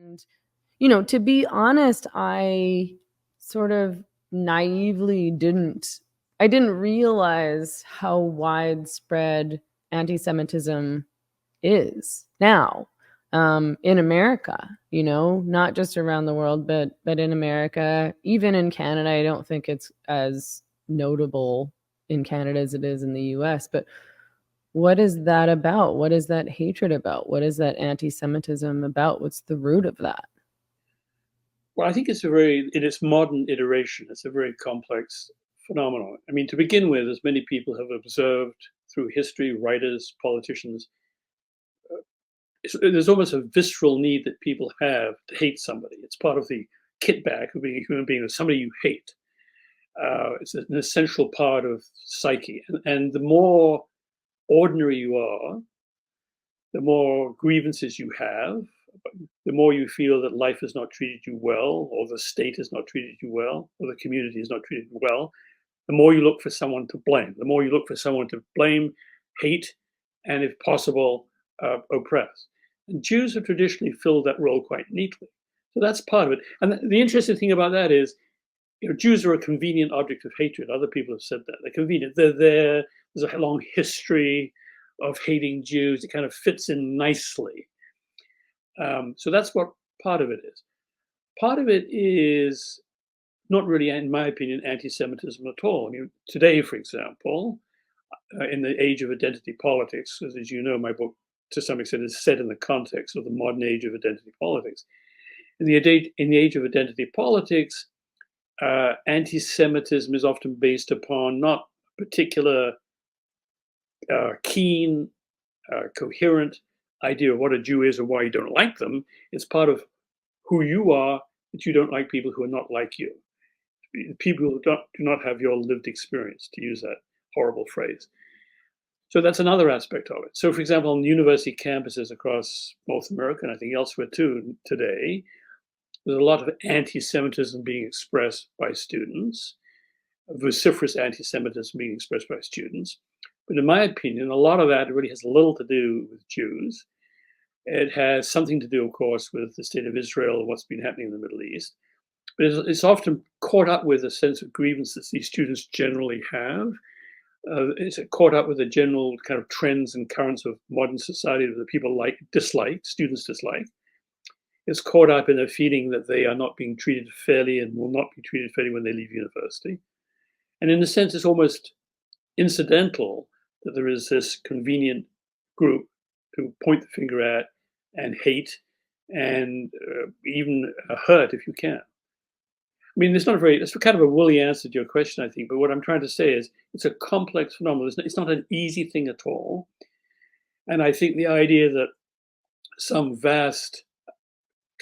And, to be honest, I sort of naively I didn't realize how widespread anti-Semitism is now, in America, not just around the world, but in America, even in Canada. I don't think it's as notable in Canada as it is in the US, but what is that about? What is that hatred about? What is that anti-Semitism about? What's the root of that? Well, I think in its modern iteration, it's a very complex phenomenon. I mean, to begin with, as many people have observed through history, writers, politicians, there's almost a visceral need that people have to hate somebody. It's part of the kit bag of being a human being, is somebody you hate. It's an essential part of psyche. And the more ordinary you are, the more grievances you have, the more you feel that life has not treated you well, or the state has not treated you well, or the community has not treated you well, the more you look for someone to blame. The more you look for someone to blame, hate, and if possible, oppress. And Jews have traditionally filled that role quite neatly. So that's part of it. And the interesting thing about that is, Jews are a convenient object of hatred. Other people have said that. They're convenient. They're there. There's a long history of hating Jews. It kind of fits in nicely. So that's what part of it is. Part of it is not really, in my opinion, anti-Semitism at all. I mean, today, for example, in the age of identity politics, as you know, my book to some extent is set in the context of the modern age of identity politics. In the age of identity politics, anti-Semitism is often based upon not particular keen, coherent idea of what a Jew is or why you don't like them. It's part of who you are that you don't like people who are not like you. People who do not have your lived experience, to use that horrible phrase. So that's another aspect of it. So, for example, on university campuses across North America, and I think elsewhere too today, there's a lot of anti-Semitism being expressed by students, vociferous anti-Semitism being expressed by students. But in my opinion, a lot of that really has little to do with Jews. It has something to do, of course, with the state of Israel and what's been happening in the Middle East. But it's often caught up with a sense of grievance that these students generally have. It's caught up with the general kind of trends and currents of modern society that people dislike, students dislike. It's caught up in a feeling that they are not being treated fairly and will not be treated fairly when they leave university. And in a sense, it's almost incidental that there is this convenient group to point the finger at and hate and even hurt if you can. I mean, it's kind of a woolly answer to your question, I think, but what I'm trying to say is it's a complex phenomenon. It's not an easy thing at all. And I think the idea that some vast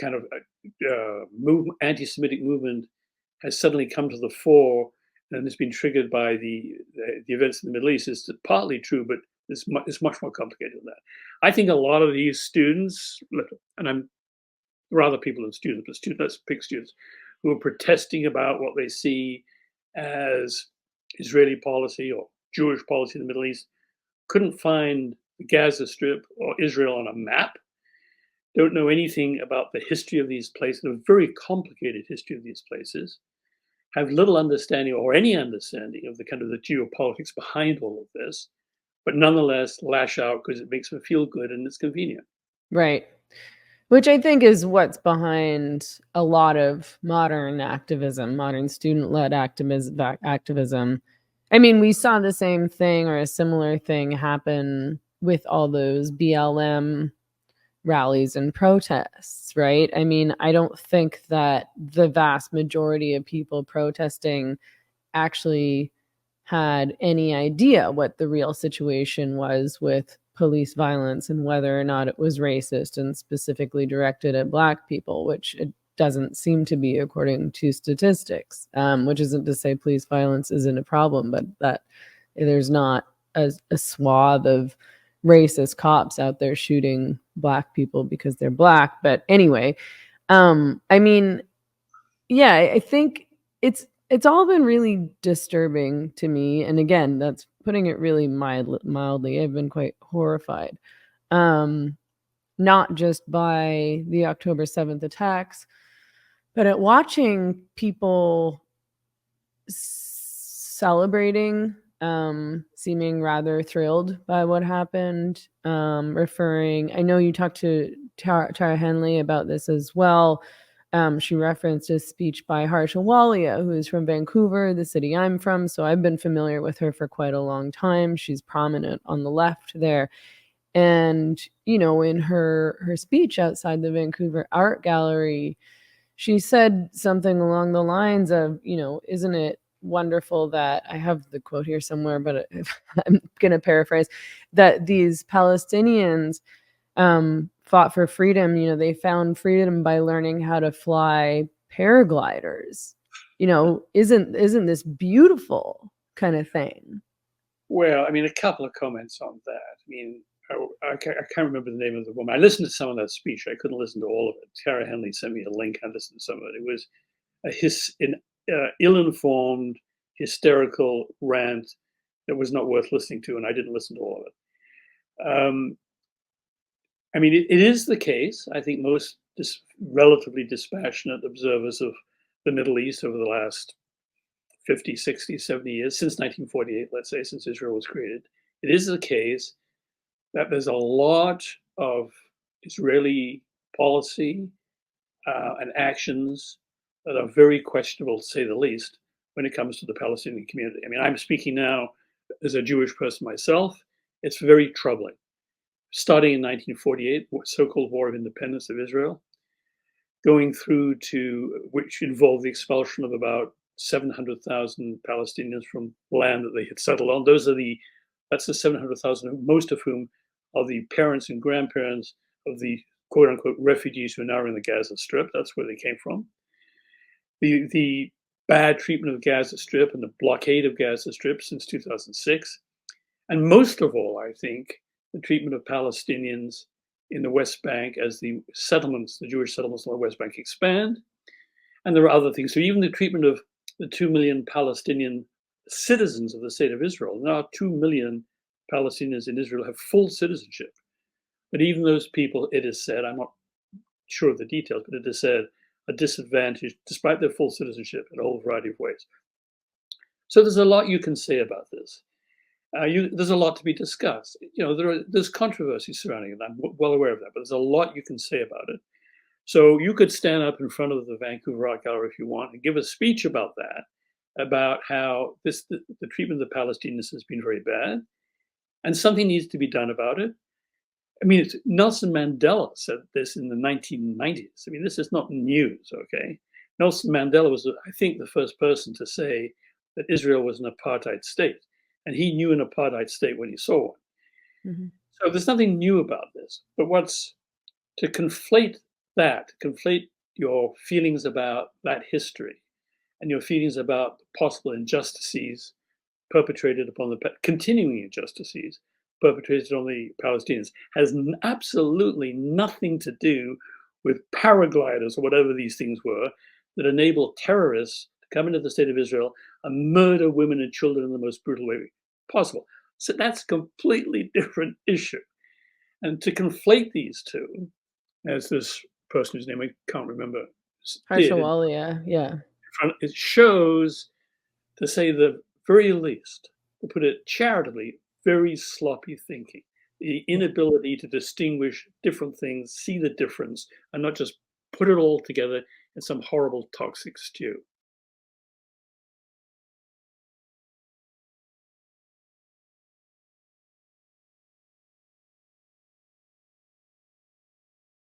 kind of anti-Semitic movement has suddenly come to the fore and has been triggered by the events in the Middle East is partly true, but it's much more complicated than that. I think a lot of these students, and I'm rather people than students, but let's pick students, who are protesting about what they see as Israeli policy or Jewish policy in the Middle East, couldn't find the Gaza Strip or Israel on a map, don't know anything about the history of these places, a very complicated history of these places, have little understanding or any understanding of the kind of the geopolitics behind all of this, but nonetheless lash out because it makes them feel good and it's convenient. Right. Which I think is what's behind a lot of modern activism, modern student-led activism. I mean, we saw the same thing or a similar thing happen with all those BLM rallies and protests, right? I mean, I don't think that the vast majority of people protesting actually had any idea what the real situation was with police violence and whether or not it was racist and specifically directed at Black people, which it doesn't seem to be according to statistics, which isn't to say police violence isn't a problem, but that there's not a swath of racist cops out there shooting Black people because they're Black. But anyway, I mean, yeah, I think it's all been really disturbing to me. And again, that's putting it really mildly. I've been quite horrified. not just by the October 7th attacks, but at watching people celebrating, seeming rather thrilled by what happened, referring I know you talked to Tara Henley about this as well. She referenced a speech by Harsha Walia, who is from Vancouver, the city I'm from, so I've been familiar with her for quite a long time. She's prominent on the left there. And, in her speech outside the Vancouver Art Gallery, she said something along the lines of, "Isn't it wonderful that" I have the quote here somewhere, but I'm gonna paraphrase, that these Palestinians, fought for freedom, they found freedom by learning how to fly paragliders. Isn't this beautiful kinda thing? Well, I mean, a couple of comments on that. I mean, I can't remember the name of the woman. I listened to some of that speech. I couldn't listen to all of it. Tara Henley sent me a link. I listened to some of it. It was an ill-informed, hysterical rant that was not worth listening to, and I didn't listen to all of it. I mean, it is the case. I think most relatively dispassionate observers of the Middle East over the last 50, 60, 70 years, since 1948, let's say, since Israel was created, it is the case that there's a lot of Israeli policy and actions that are very questionable, to say the least, when it comes to the Palestinian community. I mean, I'm speaking now as a Jewish person myself. It's very troubling. Starting in 1948, so-called War of Independence of Israel, going through to which involved the expulsion of about 700,000 Palestinians from land that they had settled on. That's the 700,000, most of whom are the parents and grandparents of the quote unquote refugees who are now in the Gaza Strip. That's where they came from. The bad treatment of Gaza Strip and the blockade of Gaza Strip since 2006. And most of all, I think, the treatment of Palestinians in the West Bank as the Jewish settlements on the West Bank expand. And there are other things. So even the treatment of the 2 million Palestinian citizens of the state of Israel. Now 2 million Palestinians in Israel have full citizenship. But even those people, it is said, I'm not sure of the details, but it is said, are disadvantaged despite their full citizenship in a whole variety of ways. So there's a lot you can say about this. There's a lot to be discussed. There's controversy surrounding it. I'm well aware of that, but there's a lot you can say about it. So you could stand up in front of the Vancouver Art Gallery if you want and give a speech about that, about how the treatment of the Palestinians has been very bad, and something needs to be done about it. I mean, Nelson Mandela said this in the 1990s. I mean, this is not news, okay? Nelson Mandela was, I think, the first person to say that Israel was an apartheid state. And he knew an apartheid state when he saw one. Mm-hmm. So there's nothing new about this. But to conflate your feelings about that history and your feelings about possible injustices perpetrated upon continuing injustices perpetrated on the Palestinians has absolutely nothing to do with paragliders or whatever these things were that enable terrorists to come into the state of Israel and murder women and children in the most brutal way possible. So that's a completely different issue. And to conflate these two, as this person whose name I can't remember did, Harshawalia, yeah. it shows, to say the very least, to put it charitably, very sloppy thinking. The inability to distinguish different things, see the difference, and not just put it all together in some horrible toxic stew.